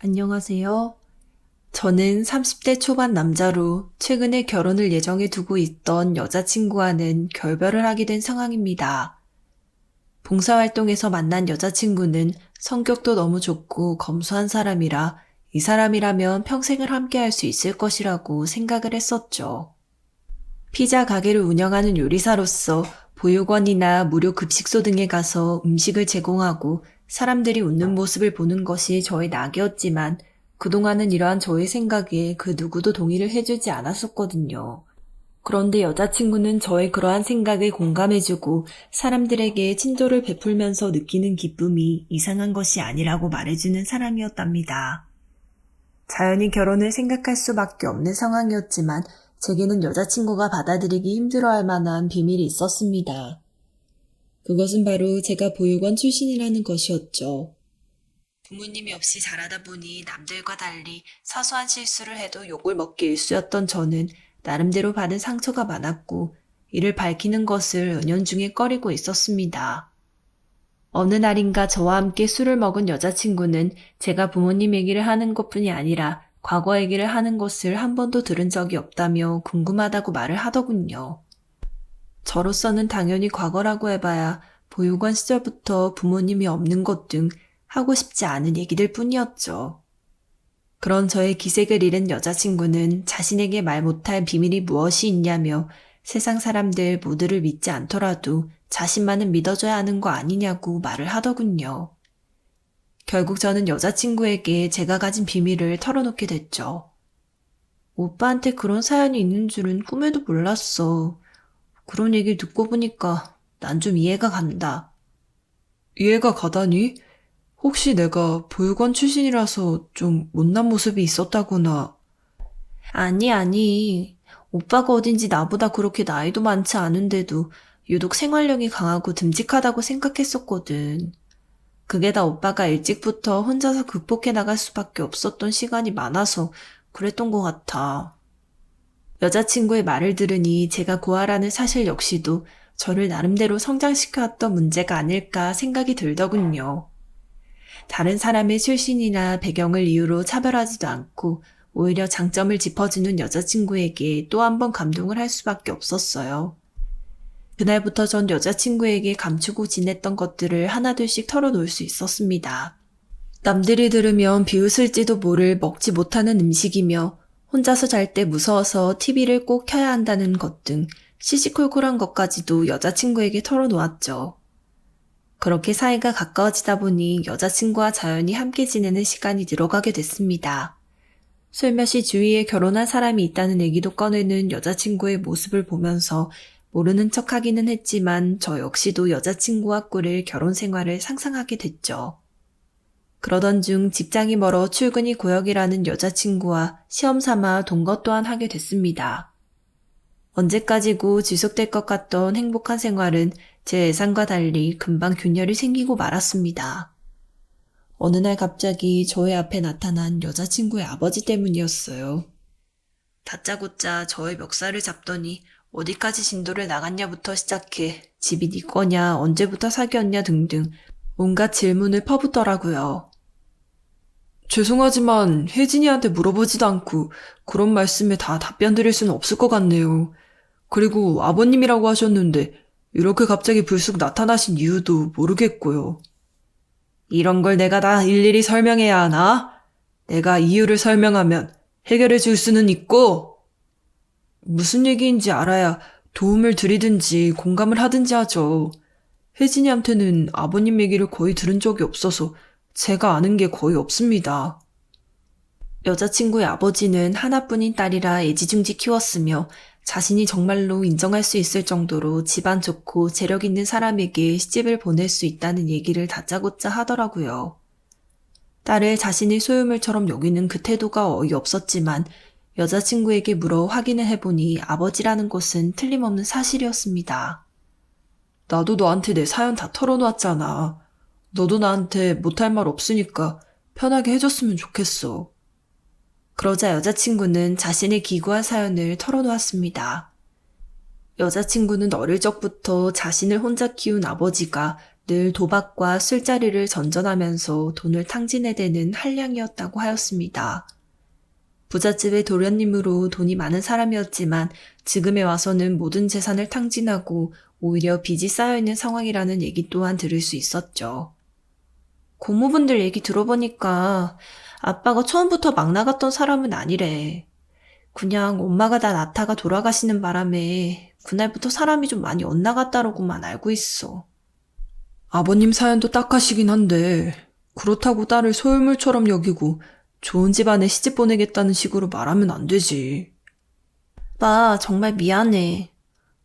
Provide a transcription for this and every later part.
안녕하세요. 저는 30대 초반 남자로 최근에 결혼을 예정해 두고 있던 여자친구와는 결별을 하게 된 상황입니다. 봉사활동에서 만난 여자친구는 성격도 너무 좋고 검소한 사람이라 이 사람이라면 평생을 함께 할 수 있을 것이라고 생각을 했었죠. 피자 가게를 운영하는 요리사로서 보육원이나 무료 급식소 등에 가서 음식을 제공하고 사람들이 웃는 모습을 보는 것이 저의 낙이었지만 그동안은 이러한 저의 생각에 그 누구도 동의를 해주지 않았었거든요. 그런데 여자친구는 저의 그러한 생각에 공감해주고 사람들에게 친절을 베풀면서 느끼는 기쁨이 이상한 것이 아니라고 말해주는 사람이었답니다. 자연히 결혼을 생각할 수밖에 없는 상황이었지만 제게는 여자친구가 받아들이기 힘들어할 만한 비밀이 있었습니다. 그것은 바로 제가 보육원 출신이라는 것이었죠. 부모님이 없이 자라다 보니 남들과 달리 사소한 실수를 해도 욕을 먹기 일쑤였던 저는 나름대로 받은 상처가 많았고 이를 밝히는 것을 은연중에 꺼리고 있었습니다. 어느 날인가 저와 함께 술을 먹은 여자친구는 제가 부모님 얘기를 하는 것뿐이 아니라 과거 얘기를 하는 것을 한 번도 들은 적이 없다며 궁금하다고 말을 하더군요. 저로서는 당연히 과거라고 해봐야 보육원 시절부터 부모님이 없는 것 등 하고 싶지 않은 얘기들 뿐이었죠. 그런 저의 기색을 잃은 여자친구는 자신에게 말 못할 비밀이 무엇이 있냐며 세상 사람들 모두를 믿지 않더라도 자신만은 믿어줘야 하는 거 아니냐고 말을 하더군요. 결국 저는 여자친구에게 제가 가진 비밀을 털어놓게 됐죠. 오빠한테 그런 사연이 있는 줄은 꿈에도 몰랐어. 그런 얘기 듣고 보니까 난 좀 이해가 간다. 이해가 가다니? 혹시 내가 보육원 출신이라서 좀 못난 모습이 있었다거나. 아니. 오빠가 어딘지 나보다 그렇게 나이도 많지 않은데도 유독 생활력이 강하고 듬직하다고 생각했었거든. 그게 다 오빠가 일찍부터 혼자서 극복해 나갈 수밖에 없었던 시간이 많아서 그랬던 것 같아. 여자친구의 말을 들으니 제가 고아라는 사실 역시도 저를 나름대로 성장시켜왔던 문제가 아닐까 생각이 들더군요. 다른 사람의 출신이나 배경을 이유로 차별하지도 않고 오히려 장점을 짚어주는 여자친구에게 또 한 번 감동을 할 수밖에 없었어요. 그날부터 전 여자친구에게 감추고 지냈던 것들을 하나둘씩 털어놓을 수 있었습니다. 남들이 들으면 비웃을지도 모를 먹지 못하는 음식이며 혼자서 잘 때 무서워서 TV를 꼭 켜야 한다는 것 등 시시콜콜한 것까지도 여자친구에게 털어놓았죠. 그렇게 사이가 가까워지다 보니 여자친구와 자연히 함께 지내는 시간이 늘어가게 됐습니다. 슬며시 주위에 결혼한 사람이 있다는 얘기도 꺼내는 여자친구의 모습을 보면서 모르는 척하기는 했지만 저 역시도 여자친구와 꾸릴 결혼 생활을 상상하게 됐죠. 그러던 중 직장이 멀어 출근이 고역이라는 여자친구와 시험 삼아 동거 또한 하게 됐습니다. 언제까지고 지속될 것 같던 행복한 생활은 제 예상과 달리 금방 균열이 생기고 말았습니다. 어느 날 갑자기 저의 앞에 나타난 여자친구의 아버지 때문이었어요. 다짜고짜 저의 멱살을 잡더니 어디까지 진도를 나갔냐부터 시작해 집이 네 거냐, 언제부터 사귀었냐 등등 온갖 질문을 퍼붓더라고요. 죄송하지만 혜진이한테 물어보지도 않고 그런 말씀에 다 답변 드릴 수는 없을 것 같네요. 그리고 아버님이라고 하셨는데 이렇게 갑자기 불쑥 나타나신 이유도 모르겠고요. 이런 걸 내가 다 일일이 설명해야 하나? 내가 이유를 설명하면 해결해 줄 수는 있고, 무슨 얘기인지 알아야 도움을 드리든지 공감을 하든지 하죠. 혜진이한테는 아버님 얘기를 거의 들은 적이 없어서 제가 아는 게 거의 없습니다. 여자친구의 아버지는 하나뿐인 딸이라 애지중지 키웠으며 자신이 정말로 인정할 수 있을 정도로 집안 좋고 재력 있는 사람에게 시집을 보낼 수 있다는 얘기를 다짜고짜 하더라고요. 딸을 자신의 소유물처럼 여기는 그 태도가 어이없었지만 여자친구에게 물어 확인을 해보니 아버지라는 것은 틀림없는 사실이었습니다. 나도 너한테 내 사연 다 털어놓았잖아. 너도 나한테 못할 말 없으니까 편하게 해줬으면 좋겠어. 그러자 여자친구는 자신의 기구한 사연을 털어놓았습니다. 여자친구는 어릴 적부터 자신을 혼자 키운 아버지가 늘 도박과 술자리를 전전하면서 돈을 탕진해대는 한량이었다고 하였습니다. 부잣집의 도련님으로 돈이 많은 사람이었지만 지금에 와서는 모든 재산을 탕진하고 오히려 빚이 쌓여있는 상황이라는 얘기 또한 들을 수 있었죠. 고모분들 얘기 들어보니까 아빠가 처음부터 막 나갔던 사람은 아니래. 그냥 엄마가 다 낳다가 돌아가시는 바람에 그날부터 사람이 좀 많이 엇나갔다라고만 알고 있어. 아버님 사연도 딱하시긴 한데 그렇다고 딸을 소유물처럼 여기고 좋은 집안에 시집 보내겠다는 식으로 말하면 안 되지. 아빠, 정말 미안해.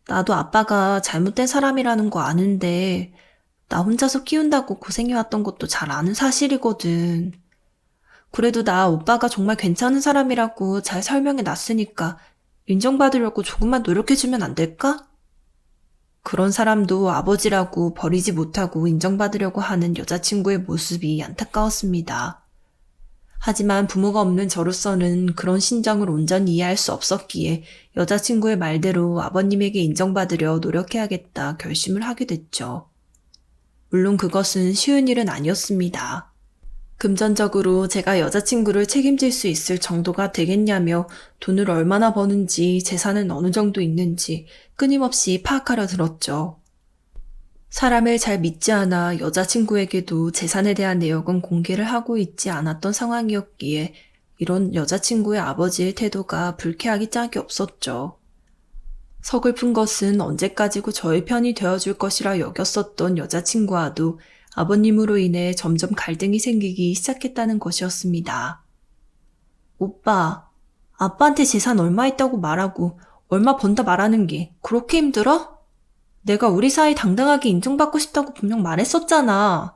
나도 아빠가 잘못된 사람이라는 거 아는데 나 혼자서 키운다고 고생해왔던 것도 잘 아는 사실이거든. 그래도 나 오빠가 정말 괜찮은 사람이라고 잘 설명해 놨으니까 인정받으려고 조금만 노력해주면 안 될까? 그런 사람도 아버지라고 버리지 못하고 인정받으려고 하는 여자친구의 모습이 안타까웠습니다. 하지만 부모가 없는 저로서는 그런 심정을 온전히 이해할 수 없었기에 여자친구의 말대로 아버님에게 인정받으려 노력해야겠다 결심을 하게 됐죠. 물론 그것은 쉬운 일은 아니었습니다. 금전적으로 제가 여자친구를 책임질 수 있을 정도가 되겠냐며 돈을 얼마나 버는지 재산은 어느 정도 있는지 끊임없이 파악하려 들었죠. 사람을 잘 믿지 않아 여자친구에게도 재산에 대한 내역은 공개를 하고 있지 않았던 상황이었기에 이런 여자친구의 아버지의 태도가 불쾌하기 짝이 없었죠. 서글픈 것은 언제까지고 저의 편이 되어줄 것이라 여겼었던 여자친구와도 아버님으로 인해 점점 갈등이 생기기 시작했다는 것이었습니다. 오빠, 아빠한테 재산 얼마 있다고 말하고 얼마 번다 말하는 게 그렇게 힘들어? 내가 우리 사이 당당하게 인정받고 싶다고 분명 말했었잖아.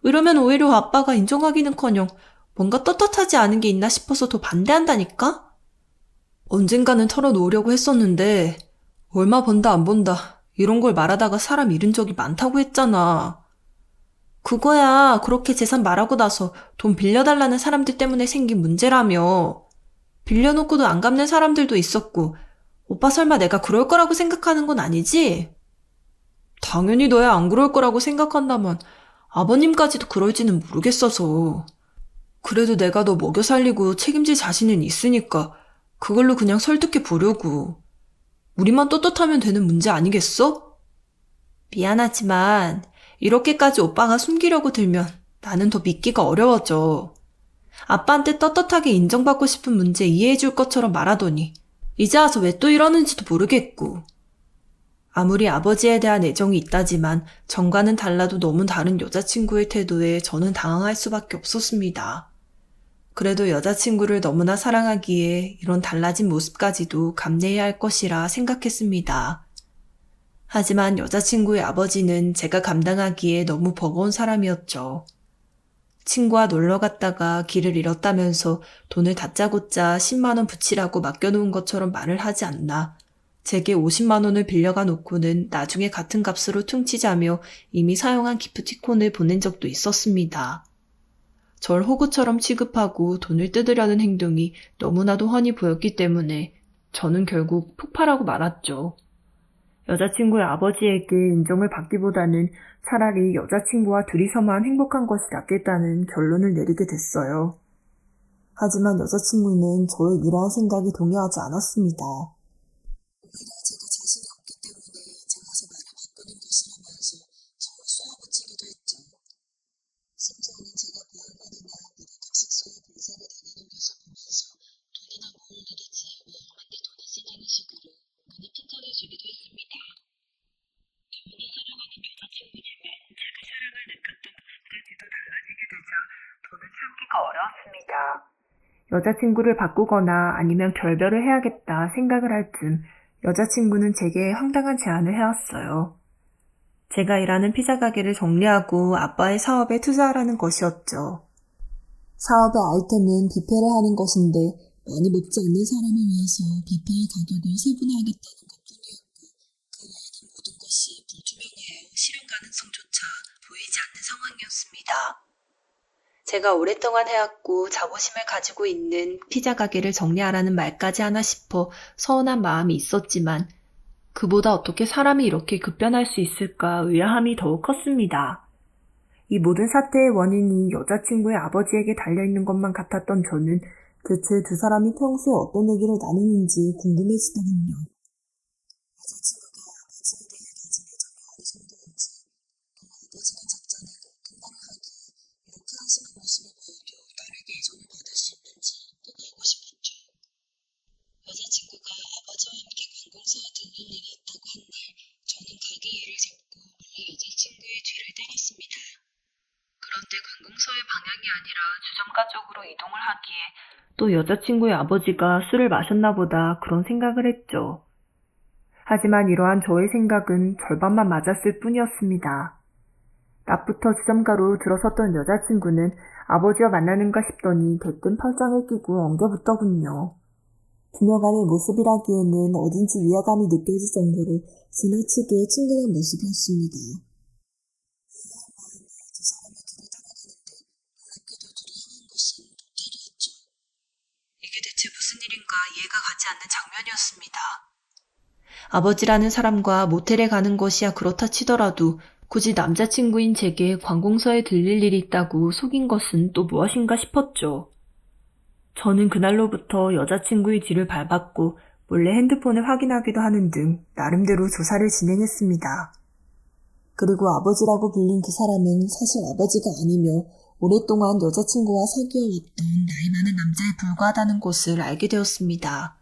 이러면 오히려 아빠가 인정하기는커녕 뭔가 떳떳하지 않은 게 있나 싶어서 더 반대한다니까? 언젠가는 털어놓으려고 했었는데 얼마 번다 안 번다 이런 걸 말하다가 사람 잃은 적이 많다고 했잖아. 그거야 그렇게 재산 말하고 나서 돈 빌려달라는 사람들 때문에 생긴 문제라며. 빌려놓고도 안 갚는 사람들도 있었고 오빠 설마 내가 그럴 거라고 생각하는 건 아니지? 당연히 너야 안 그럴 거라고 생각한다만 아버님까지도 그럴지는 모르겠어서. 그래도 내가 너 먹여 살리고 책임질 자신은 있으니까 그걸로 그냥 설득해 보려고. 우리만 떳떳하면 되는 문제 아니겠어? 미안하지만 이렇게까지 오빠가 숨기려고 들면 나는 더 믿기가 어려워져. 아빠한테 떳떳하게 인정받고 싶은 문제 이해해줄 것처럼 말하더니 이제 와서 왜 또 이러는지도 모르겠고. 아무리 아버지에 대한 애정이 있다지만 전과는 달라도 너무 다른 여자친구의 태도에 저는 당황할 수밖에 없었습니다. 그래도 여자친구를 너무나 사랑하기에 이런 달라진 모습까지도 감내해야 할 것이라 생각했습니다. 하지만 여자친구의 아버지는 제가 감당하기에 너무 버거운 사람이었죠. 친구와 놀러 갔다가 길을 잃었다면서 돈을 다짜고짜 10만 원 붙이라고 맡겨놓은 것처럼 말을 하지 않나. 제게 50만 원을 빌려가 놓고는 나중에 같은 값으로 퉁치자며 이미 사용한 기프티콘을 보낸 적도 있었습니다. 절 호구처럼 취급하고 돈을 뜯으려는 행동이 너무나도 훤히 보였기 때문에 저는 결국 폭발하고 말았죠. 여자친구의 아버지에게 인정을 받기보다는 차라리 여자친구와 둘이서만 행복한 것이 낫겠다는 결론을 내리게 됐어요. 하지만 여자친구는 저의 이러한 생각에 동의하지 않았습니다. 오히려 제가 자신이 없기 때문에 작아서 말을 바꾸는 것이라면서 저를 쏘아붙이기도 했죠. 심지어는 제가 보험료나 무료급식 소유 봉사를 다니는 것을 보면서 돈이나 모을 일이지 왜 엄한테 돈을 쓰냐는 식으로 은근히 핀잔을 주기도 했습니다. 너무나 사랑하는 여자친구지만 제가 사랑을 느꼈던 모습까지도 달라지게 되자 저는 참기가 어려웠습니다. 여자친구를 바꾸거나 아니면 결별을 해야겠다 생각을 할 쯤 여자친구는 제게 황당한 제안을 해왔어요. 제가 일하는 피자 가게를 정리하고 아빠의 사업에 투자하라는 것이었죠. 사업의 아이템은 뷔페를 하는 것인데 많이 먹지 않는 사람을 위해서 뷔페의 가격을 세분화하겠다는 것뿐이었고 그 외에는 모든 것이 불투명해요. 실현 가능성조차 보이지 않는 상황이었습니다. 제가 오랫동안 해왔고 자부심을 가지고 있는 피자 가게를 정리하라는 말까지 하나 싶어 서운한 마음이 있었지만 그보다 어떻게 사람이 이렇게 급변할 수 있을까 의아함이 더욱 컸습니다. 이 모든 사태의 원인이 여자친구의 아버지에게 달려있는 것만 같았던 저는 대체 두 사람이 평소에 어떤 얘기를 나누는지 궁금해지더군요. 여자친구가 아버지에 대해 가진 애정이 어느 정도인지, 또 아버지가 작전을 끝나러 하기에 이렇게 하시는 모습을 보여도 딸에게 애정을 받을 수 있는지 꼭 알고 싶었죠. 여자친구가 아버지와 함께 관공서에 들릴 일이 있다고 한 날, 저는 가게 일을 접고 몰래 여자친구의 뒤를 따랐습니다. 그런데 관공서의 방향이 아니라 주점가 쪽으로 이동을 하기에 또 여자친구의 아버지가 술을 마셨나 보다 그런 생각을 했죠. 하지만 이러한 저의 생각은 절반만 맞았을 뿐이었습니다. 낮부터 주점가로 들어섰던 여자친구는 아버지와 만나는가 싶더니 대뜸 팔짱을 끼고 엉겨붙더군요. 그녀간의 모습이라기에는 어딘지 위화감이 느껴질 정도로 지나치게 친근한 모습이었습니다. 이해한 마음에 두 사람의 길을 따라가는데 놀랍게도 둘이 향한 곳은 모텔이었죠. 이게 대체 무슨 일인가 이해가 가지 않는 장면이었습니다. 아버지라는 사람과 모텔에 가는 것이야 그렇다 치더라도 굳이 남자친구인 제게 관공서에 들릴 일이 있다고 속인 것은 또 무엇인가 싶었죠. 저는 그날로부터 여자친구의 뒤를 밟았고 몰래 핸드폰을 확인하기도 하는 등 나름대로 조사를 진행했습니다. 그리고 아버지라고 불린 그 사람은 사실 아버지가 아니며 오랫동안 여자친구와 사귀어왔던 나이 많은 남자에 불과하다는 것을 알게 되었습니다.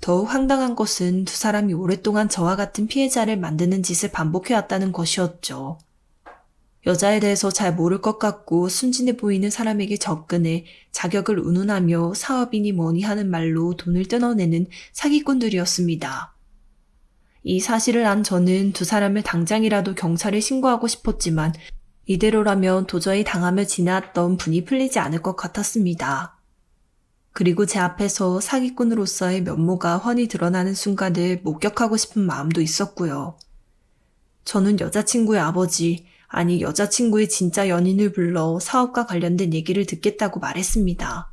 더욱 황당한 것은 두 사람이 오랫동안 저와 같은 피해자를 만드는 짓을 반복해왔다는 것이었죠. 여자에 대해서 잘 모를 것 같고 순진해 보이는 사람에게 접근해 자격을 운운하며 사업이니 뭐니 하는 말로 돈을 뜯어내는 사기꾼들이었습니다. 이 사실을 안 저는 두 사람을 당장이라도 경찰에 신고하고 싶었지만 이대로라면 도저히 당하며 지나왔던 분이 풀리지 않을 것 같았습니다. 그리고 제 앞에서 사기꾼으로서의 면모가 훤히 드러나는 순간을 목격하고 싶은 마음도 있었고요. 저는 여자친구의 아버지, 아니 여자친구의 진짜 연인을 불러 사업과 관련된 얘기를 듣겠다고 말했습니다.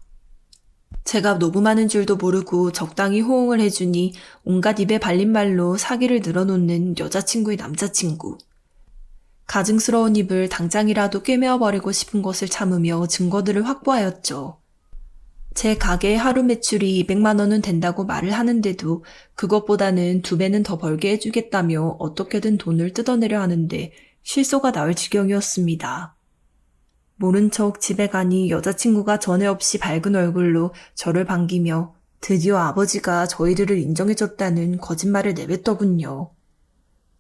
제가 녹음하는 줄도 모르고 적당히 호응을 해주니 온갖 입에 발린 말로 사기를 늘어놓는 여자친구의 남자친구. 가증스러운 입을 당장이라도 꿰매어버리고 싶은 것을 참으며 증거들을 확보하였죠. 제 가게의 하루 매출이 200만 원은 된다고 말을 하는데도 그것보다는 2배는 더 벌게 해주겠다며 어떻게든 돈을 뜯어내려 하는데 실소가 나올 지경이었습니다. 모른 척 집에 가니 여자친구가 전에 없이 밝은 얼굴로 저를 반기며 드디어 아버지가 저희들을 인정해줬다는 거짓말을 내뱉더군요.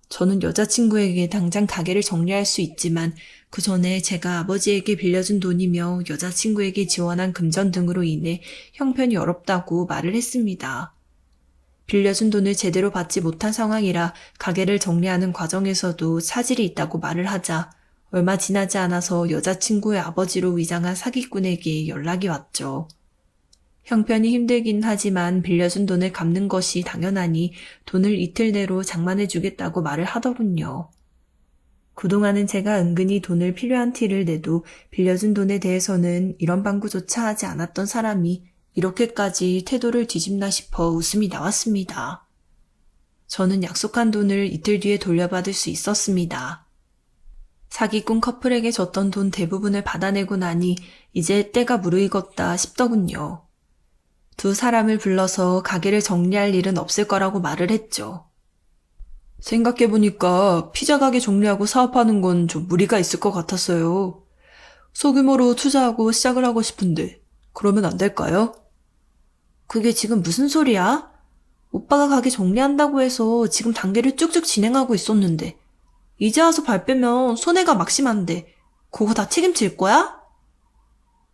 저는 여자친구에게 당장 가게를 정리할 수 있지만 그 전에 제가 아버지에게 빌려준 돈이며 여자친구에게 지원한 금전 등으로 인해 형편이 어렵다고 말을 했습니다. 빌려준 돈을 제대로 받지 못한 상황이라 가게를 정리하는 과정에서도 차질이 있다고 말을 하자 얼마 지나지 않아서 여자친구의 아버지로 위장한 사기꾼에게 연락이 왔죠. 형편이 힘들긴 하지만 빌려준 돈을 갚는 것이 당연하니 돈을 이틀 내로 장만해주겠다고 말을 하더군요. 그동안은 제가 은근히 돈을 필요한 티를 내도 빌려준 돈에 대해서는 이런 방구조차 하지 않았던 사람이 이렇게까지 태도를 뒤집나 싶어 웃음이 나왔습니다. 저는 약속한 돈을 이틀 뒤에 돌려받을 수 있었습니다. 사기꾼 커플에게 줬던 돈 대부분을 받아내고 나니 이제 때가 무르익었다 싶더군요. 두 사람을 불러서 가게를 정리할 일은 없을 거라고 말을 했죠. 생각해보니까 피자 가게 정리하고 사업하는 건 좀 무리가 있을 것 같았어요. 소규모로 투자하고 시작을 하고 싶은데 그러면 안 될까요? 그게 지금 무슨 소리야? 오빠가 가게 정리한다고 해서 지금 단계를 쭉쭉 진행하고 있었는데 이제 와서 발 빼면 손해가 막심한데 그거 다 책임질 거야?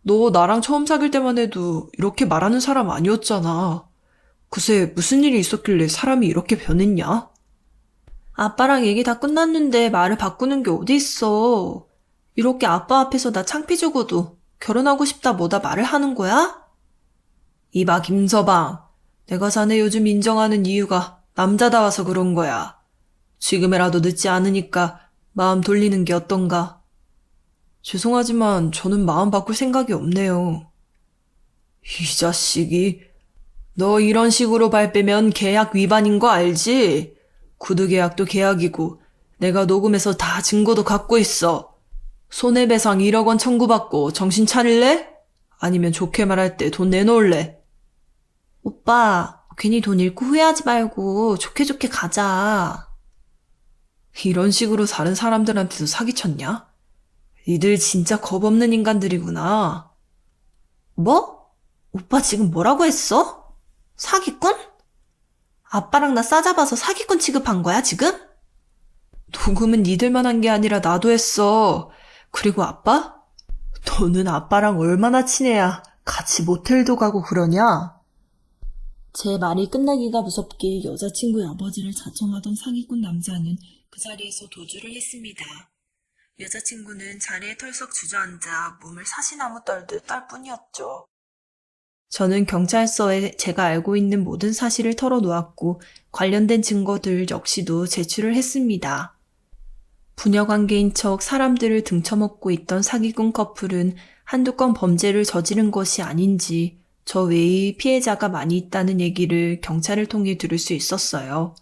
너 나랑 처음 사귈 때만 해도 이렇게 말하는 사람 아니었잖아. 그새 무슨 일이 있었길래 사람이 이렇게 변했냐? 아빠랑 얘기 다 끝났는데 말을 바꾸는 게 어디 있어. 이렇게 아빠 앞에서 나 창피 주고도 결혼하고 싶다 뭐다 말을 하는 거야? 이봐 김서방, 내가 자네 요즘 인정하는 이유가 남자다워서 그런 거야. 지금이라도 늦지 않으니까 마음 돌리는 게 어떤가? 죄송하지만 저는 마음 바꿀 생각이 없네요. 이 자식이, 너 이런 식으로 발 빼면 계약 위반인 거 알지? 구두 계약도 계약이고 내가 녹음해서 다 증거도 갖고 있어. 손해배상 1억 원 청구받고 정신 차릴래? 아니면 좋게 말할 때 돈 내놓을래? 오빠, 괜히 돈 잃고 후회하지 말고 좋게 좋게 가자. 이런 식으로 다른 사람들한테도 사기쳤냐? 니들 진짜 겁없는 인간들이구나. 뭐? 오빠 지금 뭐라고 했어? 사기꾼? 아빠랑 나 싸잡아서 사기꾼 취급한 거야, 지금? 녹음은 니들만 한 게 아니라 나도 했어. 그리고 아빠? 너는 아빠랑 얼마나 친해야 같이 모텔도 가고 그러냐? 제 말이 끝나기가 무섭게 여자친구의 아버지를 자청하던 사기꾼 남자는 그 자리에서 도주를 했습니다. 여자친구는 자리에 털썩 주저앉아 몸을 사시나무 떨듯 떨 뿐이었죠. 저는 경찰서에 제가 알고 있는 모든 사실을 털어놓았고 관련된 증거들 역시도 제출을 했습니다. 부녀관계인 척 사람들을 등쳐먹고 있던 사기꾼 커플은 한두 건 범죄를 저지른 것이 아닌지 저 외의 피해자가 많이 있다는 얘기를 경찰을 통해 들을 수 있었어요.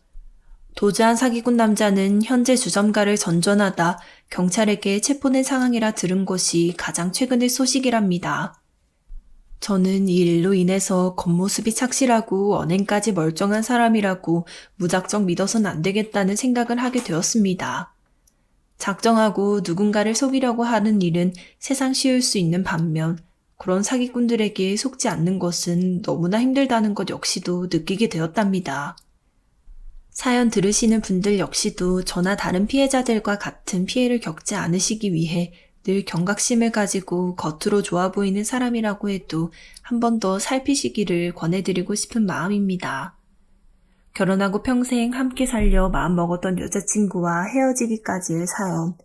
도주한 사기꾼 남자는 현재 주점가를 전전하다 경찰에게 체포된 상황이라 들은 것이 가장 최근의 소식이랍니다. 저는 이 일로 인해서 겉모습이 착실하고 언행까지 멀쩡한 사람이라고 무작정 믿어선 안 되겠다는 생각을 하게 되었습니다. 작정하고 누군가를 속이려고 하는 일은 세상 쉬울 수 있는 반면 그런 사기꾼들에게 속지 않는 것은 너무나 힘들다는 것 역시도 느끼게 되었답니다. 사연 들으시는 분들 역시도 저나 다른 피해자들과 같은 피해를 겪지 않으시기 위해 늘 경각심을 가지고 겉으로 좋아 보이는 사람이라고 해도 한 번 더 살피시기를 권해드리고 싶은 마음입니다. 결혼하고 평생 함께 살려 마음먹었던 여자친구와 헤어지기까지의 사연,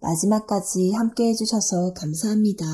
마지막까지 함께 해주셔서 감사합니다.